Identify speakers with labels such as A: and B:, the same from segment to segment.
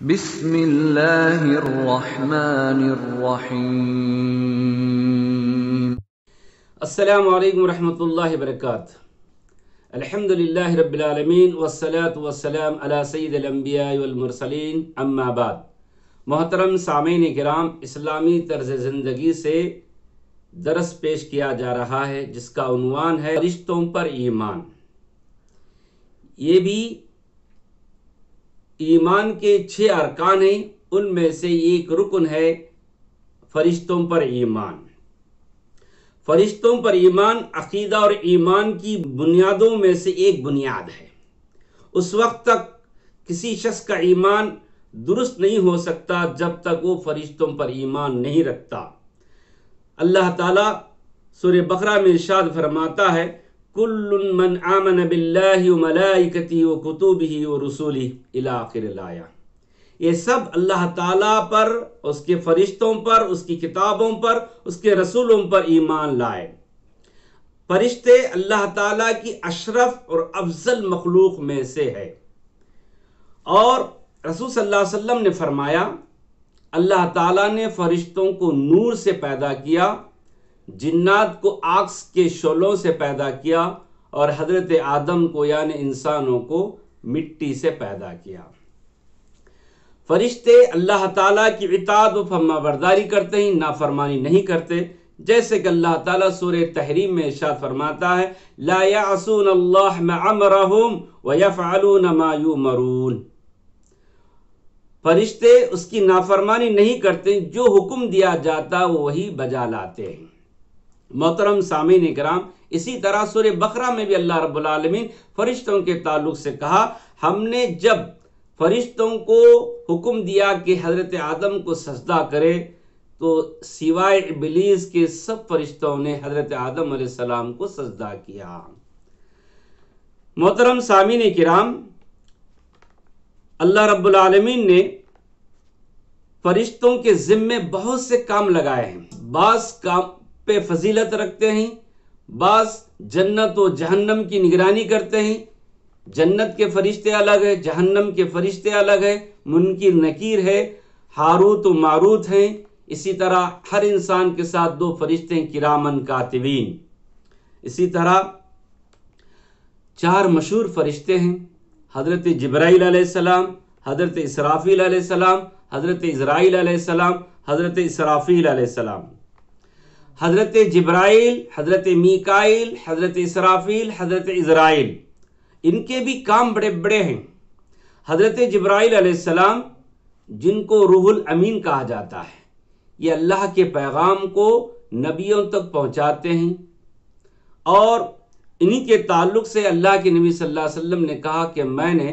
A: بسم اللہ الرحمن الرحیم۔
B: السلام علیکم ورحمۃ اللہ وبرکاتہ۔ الحمدللہ رب العالمین والصلاة والسلام علی سید الانبیاء والمرسلین، اما بعد۔ محترم سامعین کرام، اسلامی طرز زندگی سے درس پیش کیا جا رہا ہے جس کا عنوان ہے فرشتوں پر ایمان۔ یہ بھی ایمان کے 6 ارکان ہیں، ان میں سے ایک رکن ہے فرشتوں پر ایمان۔ فرشتوں پر ایمان عقیدہ اور ایمان کی بنیادوں میں سے ایک بنیاد ہے۔ اس وقت تک کسی شخص کا ایمان درست نہیں ہو سکتا جب تک وہ فرشتوں پر ایمان نہیں رکھتا۔ اللہ تعالیٰ سورہ بقرہ میں ارشاد فرماتا ہے، کل من آمن باللہ وملائکتہ وکتبہ ورسلہ الی آخر الآیہ۔ یہ سب اللہ تعالیٰ پر، اس کے فرشتوں پر، اس کی کتابوں پر، اس کے رسولوں پر ایمان لائے۔ فرشتے اللہ تعالیٰ کی اشرف اور افضل مخلوق میں سے ہے، اور رسول صلی اللہ علیہ وسلم نے فرمایا، اللہ تعالیٰ نے فرشتوں کو نور سے پیدا کیا، جنات کو آگ کے شعلوں سے پیدا کیا، اور حضرت آدم کو یعنی انسانوں کو مٹی سے پیدا کیا۔ فرشتے اللہ تعالیٰ کی اطاعت و فرما برداری کرتے ہیں، نافرمانی نہیں کرتے، جیسے کہ اللہ تعالیٰ سورہ تحریم میں ارشاد فرماتا ہے، لا یعصون اللہ ما امرہم ویفعلون ما یؤمرون۔ فرشتے اس کی نافرمانی نہیں کرتے، جو حکم دیا جاتا وہ وہی بجا لاتے ہیں۔ محترم سامعین کرام، اسی طرح سورہ بقرہ میں بھی اللہ رب العالمین فرشتوں کے تعلق سے کہا، ہم نے جب فرشتوں کو حکم دیا کہ حضرت آدم کو سجدہ کرے تو سوائے ابلیس کے سب فرشتوں نے حضرت آدم علیہ السلام کو سجدہ کیا۔ محترم سامعین کرام، اللہ رب العالمین نے فرشتوں کے ذمے بہت سے کام لگائے ہیں۔ بعض کام پہ فضیلت رکھتے ہیں، بعض جنت و جہنم کی نگرانی کرتے ہیں۔ جنت کے فرشتے الگ ہیں، جہنم کے فرشتے الگ ہیں، منکر نکیر ہے، ہاروت و ماروت ہیں۔ اسی طرح ہر انسان کے ساتھ 2 فرشتے ہیں، کرامن کاتبین۔ اسی طرح 4 مشہور فرشتے ہیں، حضرت جبرائیل علیہ السلام، حضرت اسرافیل علیہ السلام، حضرت عزرائیل علیہ السلام، حضرت اسرافیل علیہ السلام۔ حضرت جبرائیل، حضرت میکائیل، حضرت اسرافیل، حضرت عزرائیل، ان کے بھی کام بڑے بڑے ہیں۔ حضرت جبرائیل علیہ السلام، جن کو روح الامین کہا جاتا ہے، یہ اللہ کے پیغام کو نبیوں تک پہنچاتے ہیں، اور انہی کے تعلق سے اللہ کے نبی صلی اللہ علیہ وسلم نے کہا کہ میں نے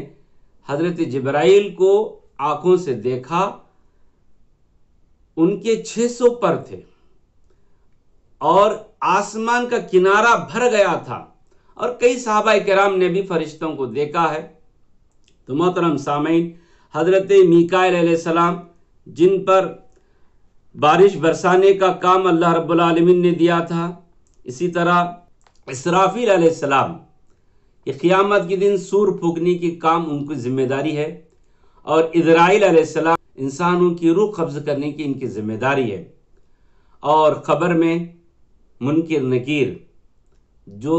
B: حضرت جبرائیل کو آنکھوں سے دیکھا، ان کے 600 پر تھے اور آسمان کا کنارہ بھر گیا تھا، اور کئی صحابہ کرام نے بھی فرشتوں کو دیکھا ہے۔ تو محترم سامعین، حضرت میکائیل علیہ السلام، جن پر بارش برسانے کا کام اللہ رب العالمین نے دیا تھا، اسی طرح اسرافیل علیہ السلام، یہ قیامت کے دن سور پھونکنے کی کام ان کی ذمہ داری ہے، اور عزرائیل علیہ السلام انسانوں کی روح قبض کرنے کی ان کی ذمہ داری ہے، اور قبر میں منکر نکیر جو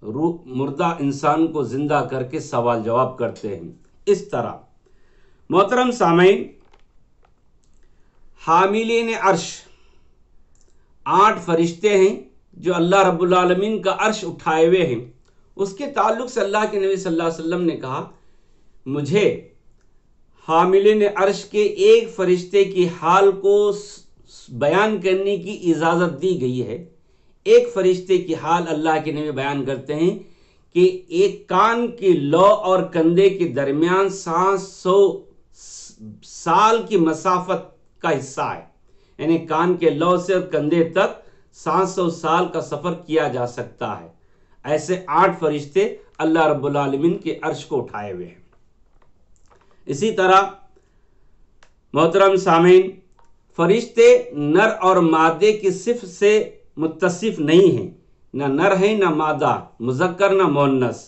B: روح مردہ انسان کو زندہ کر کے سوال جواب کرتے ہیں۔ اس طرح محترم سامعین، حاملین عرش 8 فرشتے ہیں جو اللہ رب العالمین کا عرش اٹھائے ہوئے ہیں۔ اس کے تعلق سے اللہ کے نبی صلی اللہ علیہ وسلم نے کہا، مجھے حاملین عرش کے ایک فرشتے کی حال کو بیان کرنے کی اجازت دی گئی ہے۔ ایک فرشتے کی حال اللہ کے نبی بیان کرتے ہیں کہ ایک کان کی لو اور کندھے کے درمیان 700 سال کی مسافت کا حصہ ہے، یعنی کان کے لو سے کندھے تک 700 سال کا سفر کیا جا سکتا ہے۔ ایسے 8 فرشتے اللہ رب العالمین کے عرش کو اٹھائے ہوئے ہیں۔ اسی طرح محترم سامعین، فرشتے نر اور مادے کی صفت سے متصف نہیں ہیں، نہ نر ہیں نہ مادہ، مذکر نہ مؤنث۔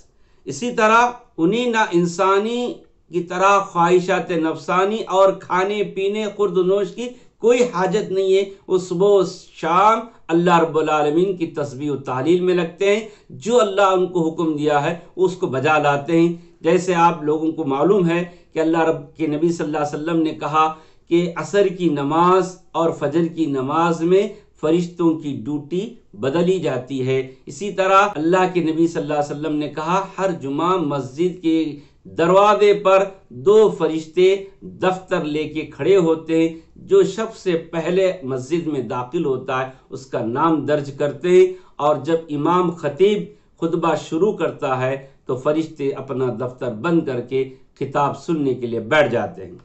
B: اسی طرح انہیں نہ انسانی کی طرح خواہشات نفسانی اور کھانے پینے خورد و نوش کی کوئی حاجت نہیں ہے. وہ صبح و شام اللہ رب العالمین کی تسبیح و تحلیل میں لگتے ہیں. جو اللہ ان کو حکم دیا ہے اس کو بجا لاتے ہیں. جیسے آپ لوگوں کو معلوم ہے کہ اللہ رب کے نبی صلی اللہ علیہ وسلم نے کہا کہ عصر کی نماز اور فجر کی نماز میں فرشتوں کی ڈیوٹی بدلی جاتی ہے. اسی طرح اللہ کے نبی صلی اللہ علیہ وسلم نے کہا ہر جمعہ مسجد کے دروازے پر 2 فرشتے دفتر لے کے کھڑے ہوتے ہیں. جو سب سے پہلے مسجد میں داخل ہوتا ہے اس کا نام درج کرتے ہیں، اور جب امام خطیب خطبہ شروع کرتا ہے تو فرشتے اپنا دفتر بند کر کے خطاب سننے کے لیے بیٹھ جاتے ہیں.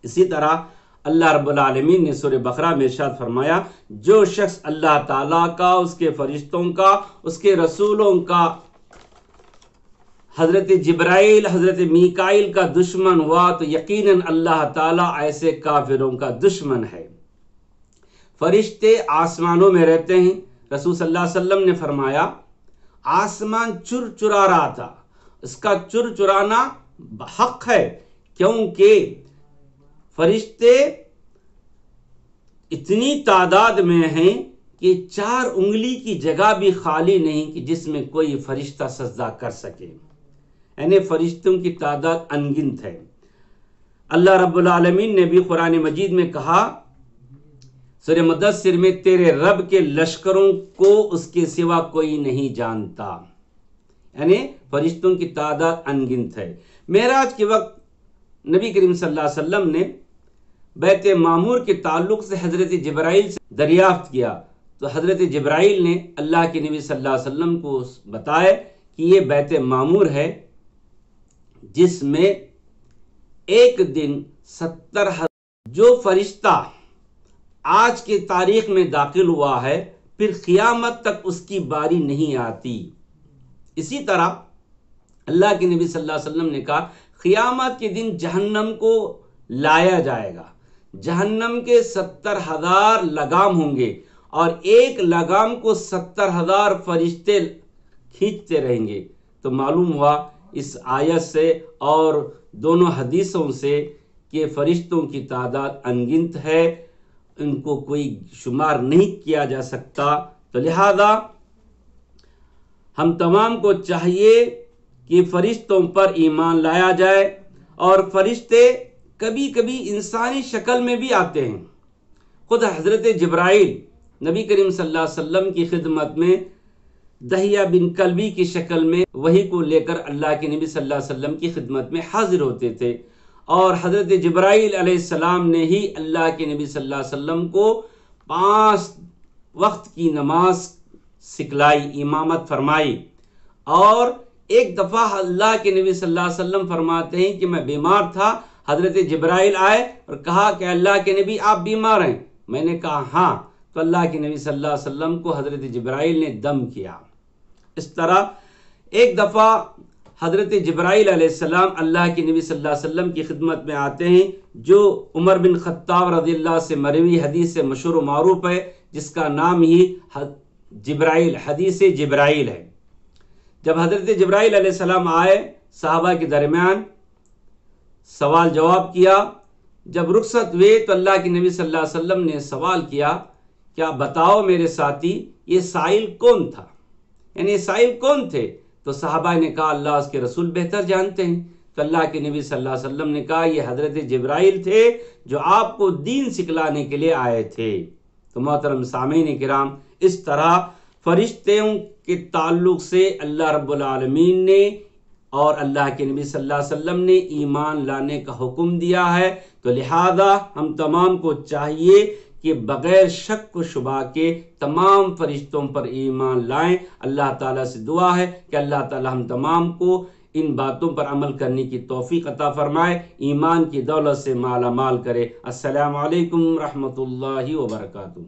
B: اسی طرح اللہ رب العالمین نے سورہ بقرہ میں ارشاد فرمایا جو شخص اللہ تعالیٰ کا، اس کے فرشتوں کا، اس کے رسولوں کا، حضرت جبرائیل حضرت میکائیل کا دشمن ہوا تو یقیناً اللہ تعالیٰ ایسے کافروں کا دشمن ہے. فرشتے آسمانوں میں رہتے ہیں. رسول صلی اللہ علیہ وسلم نے فرمایا آسمان چر چرا رہا تھا. اس کا چر چرانا حق ہے کیونکہ فرشتے اتنی تعداد میں ہیں کہ 4 انگلی کی جگہ بھی خالی نہیں کہ جس میں کوئی فرشتہ سجدہ کر سکے. یعنی فرشتوں کی تعداد انگنت ہے. اللہ رب العالمین نے بھی قرآن مجید میں کہا سورہ مدثر میں تیرے رب کے لشکروں کو اس کے سوا کوئی نہیں جانتا. یعنی فرشتوں کی تعداد انگنت ہے. معراج کے وقت نبی کریم صلی اللہ علیہ وسلم نے بیت معمور کے تعلق سے حضرت جبرائیل سے دریافت کیا تو حضرت جبرائیل نے اللہ کے نبی صلی اللہ علیہ وسلم کو بتایا کہ یہ بیت معمور ہے جس میں ایک دن 70,000 جو فرشتہ آج کی تاریخ میں داخل ہوا ہے پھر قیامت تک اس کی باری نہیں آتی. اسی طرح اللہ کے نبی صلی اللہ علیہ وسلم نے کہا قیامت کے دن جہنم کو لایا جائے گا. جہنم کے 70,000 لگام ہوں گے اور ایک لگام کو 70,000 فرشتے کھینچتے رہیں گے. تو معلوم ہوا اس آیت سے اور دونوں حدیثوں سے کہ فرشتوں کی تعداد انگنت ہے، ان کو کوئی شمار نہیں کیا جا سکتا. تو لہذا ہم تمام کو چاہیے کہ فرشتوں پر ایمان لایا جائے. اور فرشتے کبھی کبھی انسانی شکل میں بھی آتے ہیں. خود حضرت جبرائیل نبی کریم صلی اللہ علیہ وسلم کی خدمت میں دہیہ بن کلبی کی شکل میں وحی کو لے کر اللہ کے نبی صلی اللہ علیہ وسلم کی خدمت میں حاضر ہوتے تھے. اور حضرت جبرائیل علیہ السلام نے ہی اللہ کے نبی صلی اللہ علیہ وسلم کو 5 وقت کی نماز سکھلائی، امامت فرمائی. اور ایک دفعہ اللہ کے نبی صلی اللہ علیہ وسلم فرماتے ہیں کہ میں بیمار تھا. حضرت جبرائیل آئے اور کہا کہ اللہ کے نبی آپ بیمار ہیں؟ میں نے کہا ہاں. تو اللہ کے نبی صلی اللہ علیہ وسلم کو حضرت جبرائیل نے دم کیا. اس طرح ایک دفعہ حضرت جبرائیل علیہ السلام اللہ کے نبی صلی اللہ علیہ وسلم کی خدمت میں آتے ہیں جو عمر بن خطاب رضی اللہ سے مروی حدیث سے مشہور و معروف ہے جس کا نام ہی جبرائیل حدیث جبرائیل ہے. جب حضرت جبرائیل علیہ السلام آئے صحابہ کے درمیان سوال جواب کیا. جب رخصت ہوئے تو اللہ کے نبی صلی اللہ علیہ وسلم نے سوال کیا کیا بتاؤ میرے ساتھی یہ سائل کون تھا، یعنی یہ سائل کون تھے؟ تو صحابہ نے کہا اللہ اس کے رسول بہتر جانتے ہیں. تو اللہ کے نبی صلی اللہ علیہ وسلم نے کہا یہ حضرت جبرائیل تھے جو آپ کو دین سکھلانے کے لیے آئے تھے. تو محترم سامعین کرام اس طرح فرشتوں کے تعلق سے اللہ رب العالمین نے اور اللہ کے نبی صلی اللہ علیہ وسلم نے ایمان لانے کا حکم دیا ہے. تو لہذا ہم تمام کو چاہیے کہ بغیر شک و شبہ کے تمام فرشتوں پر ایمان لائیں. اللہ تعالیٰ سے دعا ہے کہ اللہ تعالیٰ ہم تمام کو ان باتوں پر عمل کرنے کی توفیق عطا فرمائے، ایمان کی دولت سے مالا مال کرے. السلام علیکم رحمۃ اللہ وبرکاتہ.